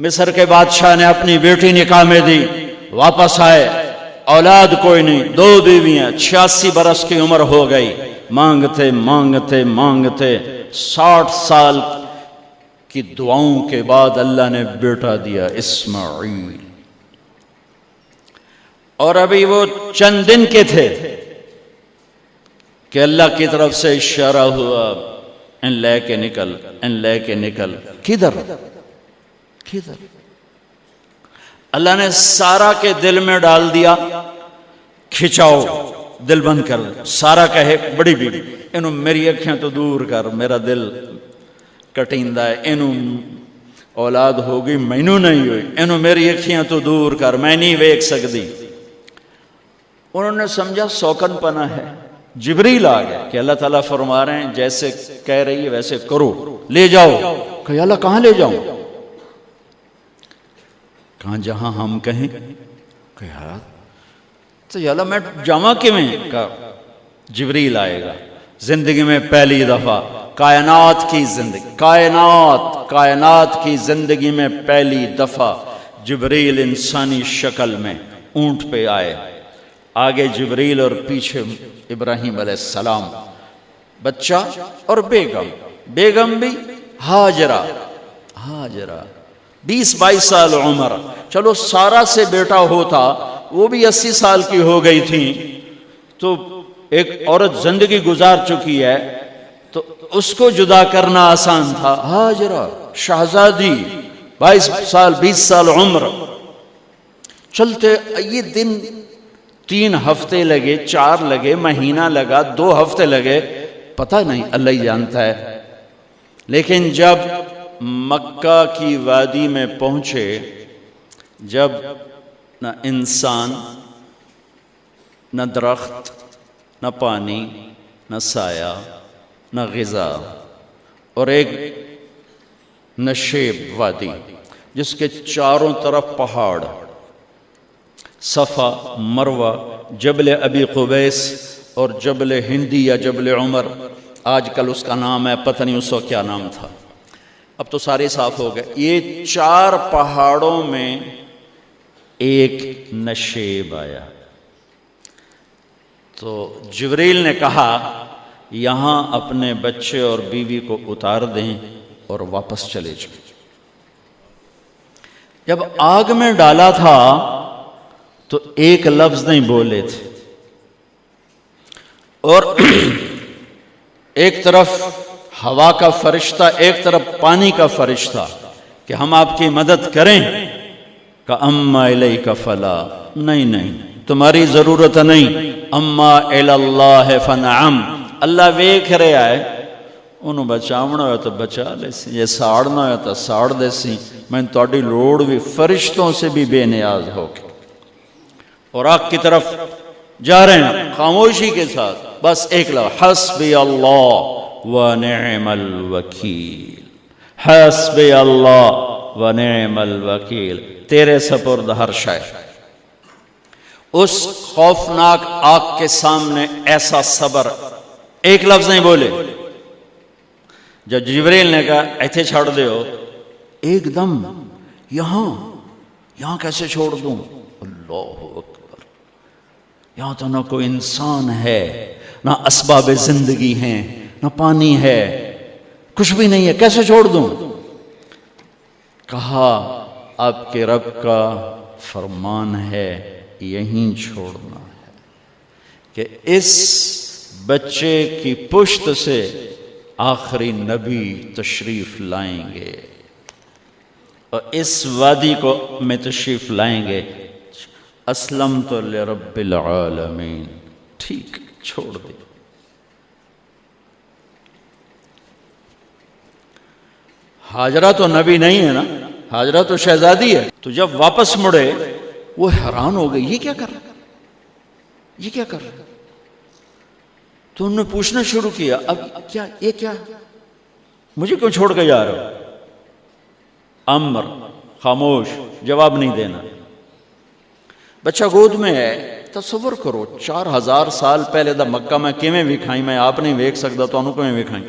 مصر کے بادشاہ نے اپنی بیٹی نکاح میں دی، واپس آئے، اولاد کوئی نہیں، 2 بیویاں، 86 برس کی عمر ہو گئی، مانگتے مانگتے مانگتے 60 سال کی دعاؤں کے بعد اللہ نے بیٹا دیا، اسماعیل۔ اور ابھی وہ چند دن کے تھے کہ اللہ کی طرف سے اشارہ ہوا، ان لے کے نکل، ان لے کے نکل۔ کدھر؟ اللہ نے سارا کے دل میں ڈال دیا، کھچاؤ، دل بند کر۔ سارا کہے بڑی بیوی، انہوں میری اکھیاں تو دور کر، میرا دل کٹیندہ ہے، انہوں اولاد ہوگی مینوں نہیں ہوئی، انہوں میری اکھیاں تو دور کر، میں نہیں ویکھ سکتی۔ انہوں نے سمجھا سوکن پنا ہے۔ جبریل آ گیا کہ اللہ تعالیٰ فرما رہے ہیں جیسے کہہ رہی ہے ویسے کرو، لے جاؤ۔ کہ اللہ کہاں لے جاؤں؟ کہاں جہاں ہم کہیں۔ کہ یار تو اللہ میں جامع کیویں؟ کہا جبریل آئے گا زندگی میں پہلی دفعہ، کائنات کی زندگی، کائنات کی زندگی میں پہلی دفعہ جبریل انسانی شکل میں اونٹ پہ آئے، آگے جبریل اور پیچھے ابراہیم علیہ السلام، بچہ اور بیگم بھی ہاجرہ 20-22 سال عمر۔ چلو سارا سے بیٹا ہوتا، وہ بھی 80 سال کی ہو گئی تھی، تو ایک عورت زندگی گزار چکی ہے تو اس کو جدا کرنا آسان تھا۔ ہاجرہ شہزادی 22 سال 20 سال عمر، چلتے یہ دن 3 ہفتے لگے، 4 لگے، مہینہ لگا، 2 ہفتے لگے، پتہ نہیں، اللہ ہی جانتا ہے۔ لیکن جب مکہ کی وادی میں پہنچے، جب نہ انسان، نہ درخت، نہ پانی، نہ سایہ، نہ غذا، اور ایک نشیب وادی جس کے چاروں طرف پہاڑ، صفا، مروہ، جبل ابی قبیس اور جبل ہندی یا جبل عمر، آج کل اس کا نام ہے، پتہ نہیں اس وقت کیا نام تھا، اب تو سارے صاف ہو گئے۔ یہ 4 پہاڑوں میں ایک نشیب آیا، تو جبریل نے کہا یہاں اپنے بچے اور بیوی کو اتار دیں اور واپس چلے جائیں۔ جب آگ میں ڈالا تھا تو ایک لفظ نہیں بولے تھے، اور ایک طرف ہوا کا فرشتہ، ایک طرف پانی کا فرشتہ کہ ہم آپ کی مدد کریں، کہ اما الیک فلا، نہیں تمہاری ضرورت نہیں، اما الاللہ فنعم، اللہ ویکھ رہا ہے، انہوں بچاونا ہویا تو بچا لے سی، یہ ساڑنا ہویا تو ساڑ دے سی، میں تہاڈی لوڑ بھی فرشتوں سے بھی بے نیاز ہو کے۔ اور آگ کی طرف جا رہے ہیں خاموشی کے ساتھ، بس ایک لفظ، حسبی اللہ ونعم الوکیل، حسبی اللہ ونعم الوکیل، تیرے سپرد ہر شے۔ اس خوفناک آگ کے سامنے ایسا صبر، ایک لفظ نہیں بولے۔ جب جبریل نے کہا ایتھے چھوڑ دیو، ایک دم یہاں کیسے چھوڑ دوں؟ اللہ اکبر، یہاں تو نہ کوئی انسان ہے، نہ اسباب زندگی ہیں، نہ پانی ہے، کچھ بھی نہیں ہے، کیسے چھوڑ دوں؟ کہا آپ کے رب کا فرمان ہے یہیں چھوڑنا ہے، کہ اس بچے کی پشت سے آخری نبی تشریف لائیں گے اور اس وادی کو میں تشریف لائیں گے۔ اسلمت لرب العالمین، ٹھیک چھوڑ دے۔ ہاجرہ تو نبی نہیں ہے نا، ہاجرہ تو شہزادی ہے۔ تو جب واپس مڑے وہ حیران ہو گئی، یہ کیا کر رہا، یہ کیا کر رہا؟ تو انہوں نے پوچھنا شروع کیا، اب کیا، یہ کیا، مجھے کیوں چھوڑ کے جا رہا ہو؟ امر، خاموش، جواب نہیں دینا۔ بچہ گود میں ہے، تصور کرو 4000 سال پہلے دا مکہ میں کیویں وکھائی، میں آپ نہیں ویکھ سکتا تو انہوں کیویں وکھائی؟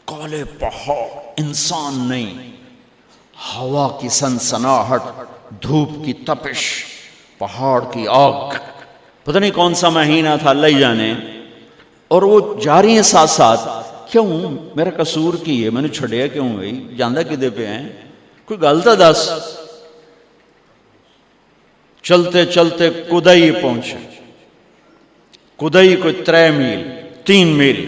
کالے پہاڑ، انسان نہیں، ہوا کی سنسناہٹ، دھوپ کی تپش، پہاڑ کی آگ، پتہ نہیں کون سا مہینہ تھا اللہ ہی جانے، اور وہ جاری ہیں ساتھ ساتھ. کیوں میرا قصور کی ہے، میں نے چھڑیا کیوں بھائی، جاندہ کدے پہ ہیں، کوئی غلطہ دس. چلتے چلتے کدئی پہنچے. کدئی کوئی 3 میل 3 میل.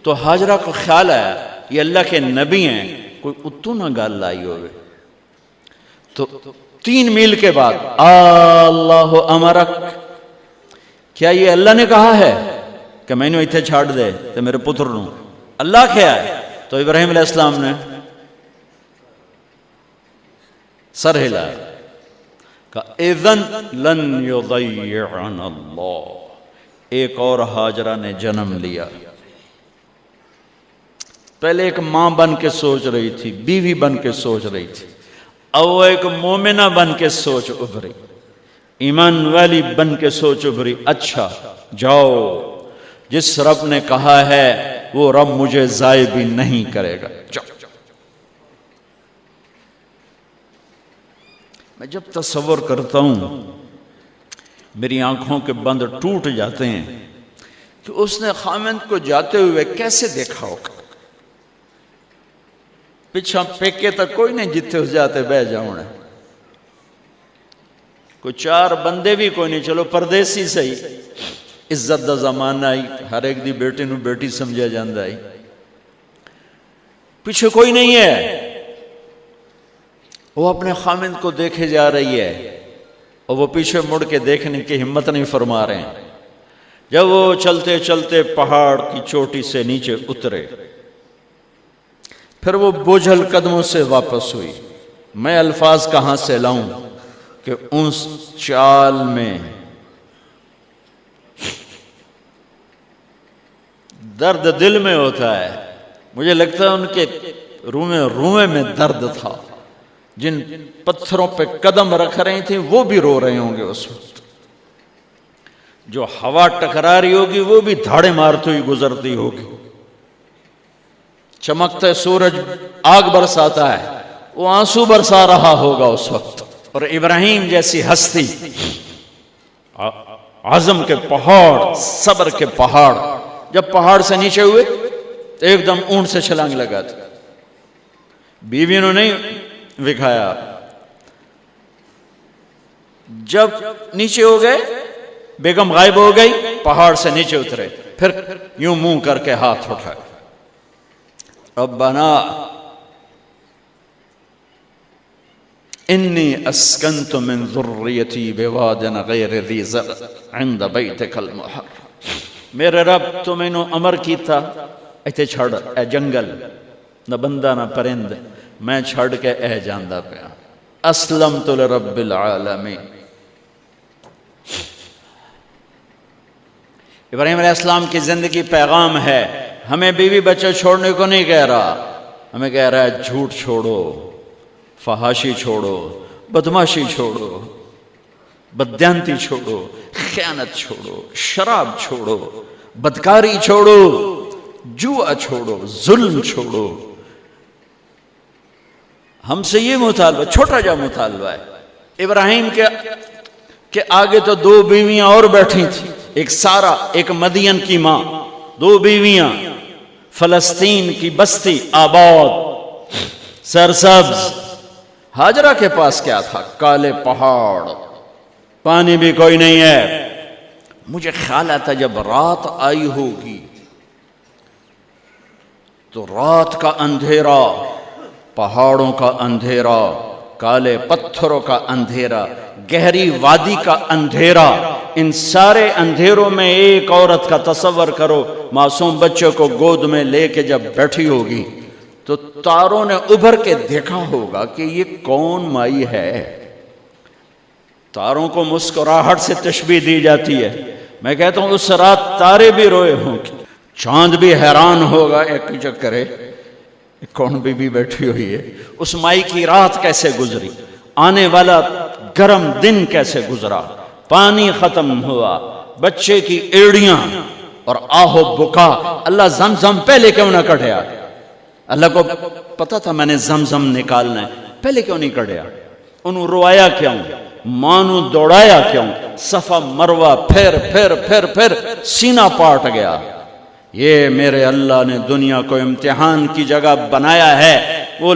تو ہاجرہ کو خیال آیا یہ اللہ کے نبی ہیں، کوئی اتو نہ گال لائی ہوئے. تو 3 میل کے بعد اللہ امرک، کیا یہ اللہ نے کہا ہے کہ میں نے اتنے چھاڑ دے تو میرے پتر نو؟ اللہ کیا ہے؟ تو ابراہیم علیہ السلام نے سر ہلایا کہ اذن لن یضیعنا اللہ. ایک اور ہاجرہ نے جنم لیا. پہلے ایک ماں بن کے سوچ رہی تھی، بیوی بن کے سوچ رہی تھی، اب وہ ایک مومنہ بن کے سوچ ابھری، ایمان والی بن کے سوچ ابھری. اچھا جاؤ، جس رب نے کہا ہے وہ رب مجھے ضائع بھی نہیں کرے گا. جاؤ. میں جب تصور کرتا ہوں میری آنکھوں کے بند ٹوٹ جاتے ہیں کہ اس نے خامند کو جاتے ہوئے کیسے دیکھا ہوگا. پچھا پیکے تک کوئی نہیں، جتنے ہو جاتے بہ جاؤں، کوئی 4 بندے بھی کوئی نہیں، چلو پردیسی صحیح، عزت دا زمانہ آئی، ہر ایک دی بیٹی نو بیٹی سمجھا جاندہ آئی، پیچھے کوئی نہیں ہے. وہ اپنے خامند کو دیکھے جا رہی ہے اور وہ پیچھے مڑ کے دیکھنے کی ہمت نہیں فرما رہے ہیں. جب وہ چلتے چلتے پہاڑ کی چوٹی سے نیچے اترے، پھر وہ بوجھل قدموں سے واپس ہوئی. میں الفاظ کہاں سے لاؤں کہ اس چال میں درد دل میں ہوتا ہے. مجھے لگتا ہے ان کے روئے میں درد تھا. جن پتھروں پہ قدم رکھ رہی تھیں وہ بھی رو رہے ہوں گے اس وقت. جو ہوا ٹکرا رہی ہوگی وہ بھی دھاڑے مارتی ہوئی گزرتی ہوگی. چمکتے سورج آگ برساتا ہے، وہ آنسو برسا رہا ہوگا اس وقت. اور ابراہیم جیسی ہستی، عزم کے پہاڑ، صبر کے پہاڑ، جب پہاڑ سے نیچے ہوئے تو ایک دم اونٹ سے چھلانگ لگا تھا. بیوی نے نہیں دکھایا. جب نیچے ہو گئے، بیگم غائب ہو گئی، پہاڑ سے نیچے اترے، پھر یوں منہ کر کے ہاتھ اٹھائے، ربنا انی اسکنت من ذریتی بواد غیر ذی زرع عند بیتک المحرم. میرے رب تو میں نے امر کی تھا ایتھے چھڑ، اے جنگل، نہ بندہ نہ پرند، میں چھڑ کے اے جاندہ پیا. اسلمت لرب العالمین. ابراہیم علیہ السلام کی زندگی پیغام ہے. ہمیں بیوی بچے چھوڑنے کو نہیں کہہ رہا، ہمیں کہہ رہا ہے جھوٹ چھوڑو، فحاشی چھوڑو، بدماشی چھوڑو، بددیانتی چھوڑو، خیانت چھوڑو، شراب چھوڑو، بدکاری چھوڑو، جوا چھوڑو، ظلم چھوڑو. ہم سے یہ مطالبہ، چھوٹا جا مطالبہ ہے. ابراہیم کے آگے تو 2 بیویاں اور بیٹھی تھیں، ایک سارا، ایک مدین کی ماں، 2 بیویاں. فلسطین کی بستی آباد، سرسبز. ہاجرہ کے پاس کیا تھا؟ کالے پہاڑ، پانی بھی کوئی نہیں ہے. مجھے خیال آتا جب رات آئی ہوگی تو رات کا اندھیرا، پہاڑوں کا اندھیرا، کالے پتھروں کا اندھیرا، گہری وادی کا اندھیرا، ان سارے اندھیروں میں ایک عورت کا تصور کرو، معصوم بچے کو گود میں لے کے جب بیٹھی ہوگی تو تاروں نے ابھر کے دیکھا ہوگا کہ یہ کون مائی ہے. تاروں کو مسکراہٹ سے تشبیہ دی جاتی ہے. میں کہتا ہوں اس رات تارے بھی روئے ہوں گے، چاند بھی حیران ہوگا، ایک چکرے کون بی بی بیٹھی ہوئی ہے. اس مائی کی رات کیسے گزری، آنے والا گرم دن کیسے گزرا، پانی ختم ہوا، بچے کی ایڑیاں اور آہو بکا. اللہ زمزم پہلے کیوں نہ کٹھیا؟ اللہ کو پتا تھا میں نے زمزم نکالنا ہے. پہلے کیوں نہیں کڑیا؟ انہوں روایا کیوں؟ ماں نو دوڑایا کیوں؟ صفا مروہ پھر پھر پھر پھر سینہ پاٹ گیا۔ یہ میرے اللہ نے دنیا کو امتحان کی جگہ بنایا ہے۔ وہ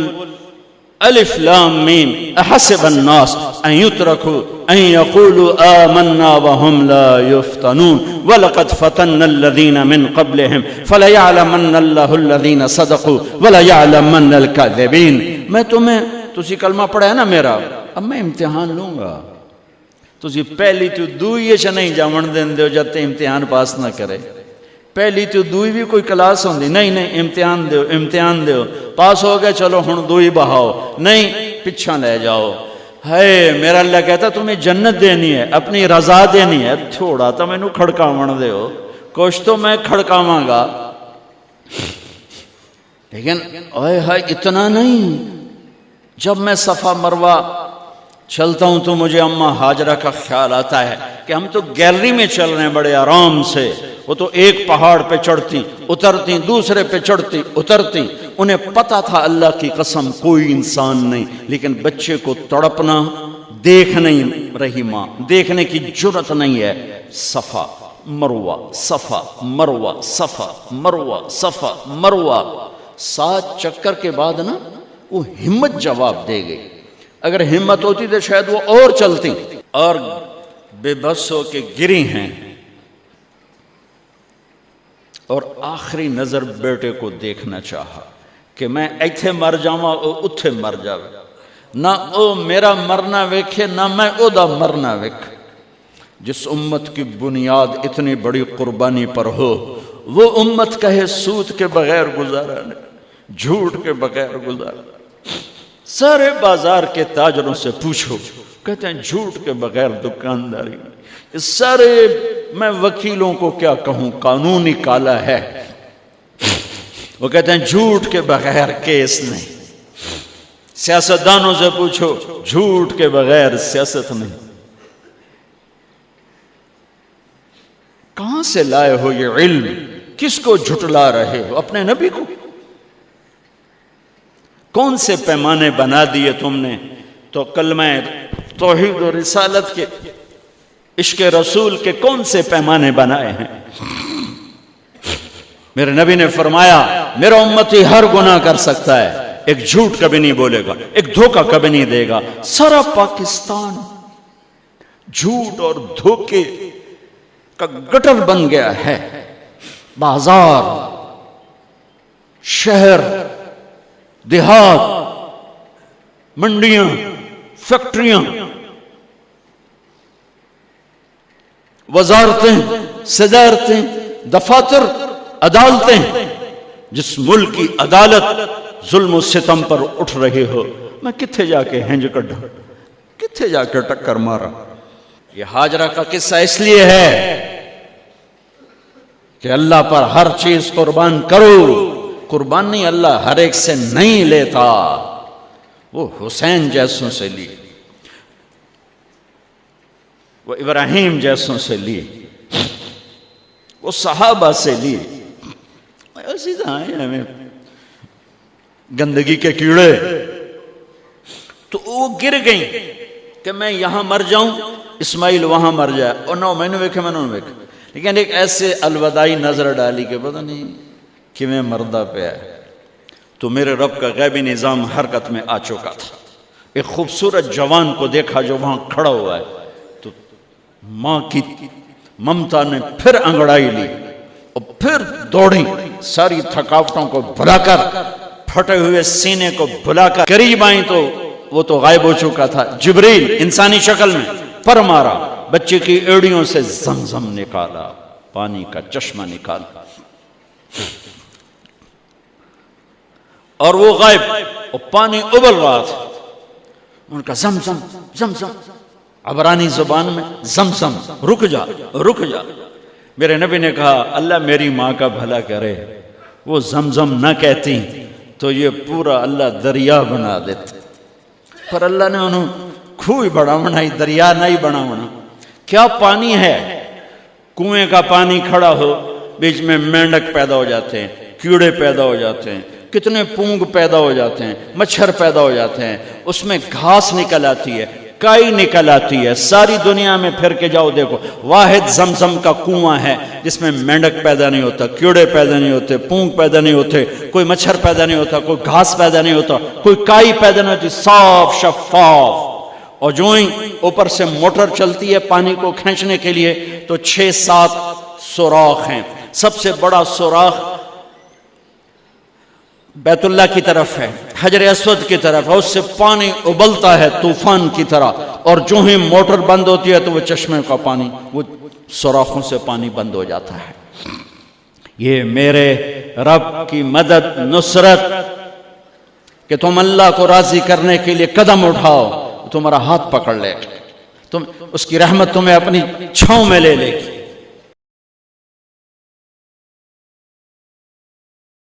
الف لام میم احسب الناس ان يتركوا ان يقولوا آمنا وهم لا يفتنون ولقد فتنا الذين من قبلهم فليعلمن الله الذين صدقوا وليعلمن الكاذبين۔ میں تمہیں تسی کلمہ پڑھا ہے نا میرا، اب میں امتحان لوں گا۔ تسی پہلی تو دوئی چ نہیں جاون دین دیو جب تے امتحان پاس نہ کرے۔ پہلی تو دوئی بھی کوئی کلاس ہوندی نہیں، نہیں امتحان دیو امتحان دیو، پاس ہو گئے چلو ہن دوئی بہاؤ، نہیں پچھا لے جاؤ۔ ہے میرا اللہ کہتا تمہیں جنت دینی ہے، اپنی رضا دینی ہے، تھوڑا تو مینوں کھڑکاون دیو، کچھ تو میں کھڑکاواں گا، لیکن اوئے ہائے اتنا نہیں۔ جب میں صفا مروہ چلتا ہوں تو مجھے اماں ہاجرہ کا خیال آتا ہے کہ ہم تو گیلری میں چل رہے ہیں بڑے آرام سے، وہ تو ایک پہاڑ پہ چڑھتی اترتی، دوسرے پہ چڑھتی اترتی، انہیں پتا تھا اللہ کی قسم کوئی انسان نہیں، لیکن بچے کو تڑپنا دیکھ نہیں رہی ماں، دیکھنے کی جرت نہیں ہے۔ صفا مروہ صفا مروہ صفا مروہ صفا مروہ، 7 چکر کے بعد نا وہ ہمت جواب دے گئی۔ اگر ہمت ہوتی تو شاید وہ اور چلتی، اور بے بس ہو کے گری ہیں، اور آخری نظر بیٹے کو دیکھنا چاہا کہ میں ایتھے مر جاواں او اتھے مر جاوے، نہ او میرا مرنا ویکھے نہ میں او دا مرنا ویکھ۔ جس امت کی بنیاد اتنی بڑی قربانی پر ہو، وہ امت کہے سود کے بغیر گزارا نہیں، جھوٹ کے بغیر گزارا۔ سارے بازار کے تاجروں سے پوچھو، کہتے ہیں جھوٹ کے بغیر دکانداری نہیں۔ سارے میں وکیلوں کو کیا کہوں، قانون ہی کالا ہے، وہ کہتے ہیں جھوٹ کے بغیر کیس نہیں۔ سیاستدانوں سے پوچھو، جھوٹ کے بغیر سیاست نہیں۔ کہاں سے لائے ہو یہ علم؟ کس کو جھٹلا رہے ہو؟ اپنے نبی کو؟ کون سے پیمانے بنا دیے تم نے؟ تو کلمہ توحید و رسالت کے، عشق رسول کے کون سے پیمانے بنائے ہیں؟ میرے نبی نے فرمایا میرا امتی ہر گناہ کر سکتا ہے، ایک جھوٹ کبھی نہیں بولے گا، ایک دھوکہ کبھی نہیں دے گا۔ سارا پاکستان جھوٹ اور دھوکے کا گٹر بن گیا ہے۔ بازار، شہر، دیہات، منڈیاں، فیکٹریاں، وزارتیں، صدارتیں، دفاتر، عدالتیں، جس ملک کی عدالت ظلم و ستم پر اٹھ رہے ہو، میں کتھے جا کے ہنج کڈا، کتھے جا کے ٹکر مارا۔ یہ ہاجرہ کا قصہ اس لیے ہے کہ اللہ پر ہر چیز قربان کرو۔ قربان نہیں، اللہ ہر ایک سے نہیں لیتا، وہ حسین جیسوں سے لی، وہ ابراہیم جیسوں سے لی، وہ صحابہ سے لی۔ ایسی ہمیں گندگی کے کیڑے، تو وہ گر گئیں کہ میں یہاں مر جاؤں، اسماعیل وہاں مر جائے، اور نہ میں نے ویکھے میں نے ویکھے، لیکن ایک ایسے الوداعی نظر ڈالی کہ پتہ نہیں کہ میں مردہ پہ ہے، تو میرے رب کا غیبی نظام حرکت میں آ چکا تھا۔ ایک خوبصورت جوان کو دیکھا جو وہاں کھڑا ہوا ہے، تو ماں کی ممتا نے پھر انگڑائی لی اور پھر دوڑی، ساری تھکاوٹوں کو بھلا کر، پھٹے ہوئے سینے کو بھلا کر قریب آئیں تو وہ تو غائب ہو چکا تھا۔ جبریل انسانی شکل میں پر مارا، بچے کی ایڑیوں سے زمزم نکالا، پانی کا چشمہ نکالا، اور وہ غائب، اور پانی ابل رہا تھا۔ ان کا زمزم زمزم، عبرانی زبان میں زمزم، رک جا رک جا۔ میرے نبی نے کہا اللہ میری ماں کا بھلا کرے، وہ زمزم نہ کہتی تو یہ پورا اللہ دریا بنا دیتے، پر اللہ نے انہوں کھوئی بڑا بنائی، دریا نہیں بنا بنا۔ کیا پانی ہے؟ کنویں کا پانی کھڑا ہو، بیچ میں مینڈک پیدا ہو جاتے ہیں، کیڑے پیدا ہو جاتے ہیں، کتنے پونگ پیدا ہو جاتے ہیں، مچھر پیدا ہو جاتے ہیں، اس میں گھاس نکل آتی ہے، کائی نکل آتی ہے، ساری دنیا میں پھر کے جاؤ دیکھو، واحد زمزم کا کنواں ہے جس میں مینڈک پیدا نہیں ہوتا، کیڑے پیدا نہیں ہوتے، پونگ پیدا نہیں ہوتے، کوئی مچھر پیدا نہیں ہوتا، کوئی گھاس پیدا نہیں ہوتا، کوئی کائی پیدا نہیں ہوتی، صاف شفاف۔ اور جو ہی اوپر سے موٹر چلتی ہے پانی کو کھینچنے کے لیے تو 6-7 سوراخ ہیں۔ سب سے بڑا سوراخ بیت اللہ کی طرف ہے، حجر اسود کی طرف ہے، اس سے پانی ابلتا ہے طوفان کی طرح، اور جو ہی موٹر بند ہوتی ہے تو وہ چشمے کا پانی، وہ سوراخوں سے پانی بند ہو جاتا ہے۔ یہ میرے رب کی مدد، نصرت، کہ تم اللہ کو راضی کرنے کے لیے قدم اٹھاؤ، تمہارا ہاتھ پکڑ لے، تم اس کی رحمت تمہیں اپنی چھاؤں میں لے لے گی۔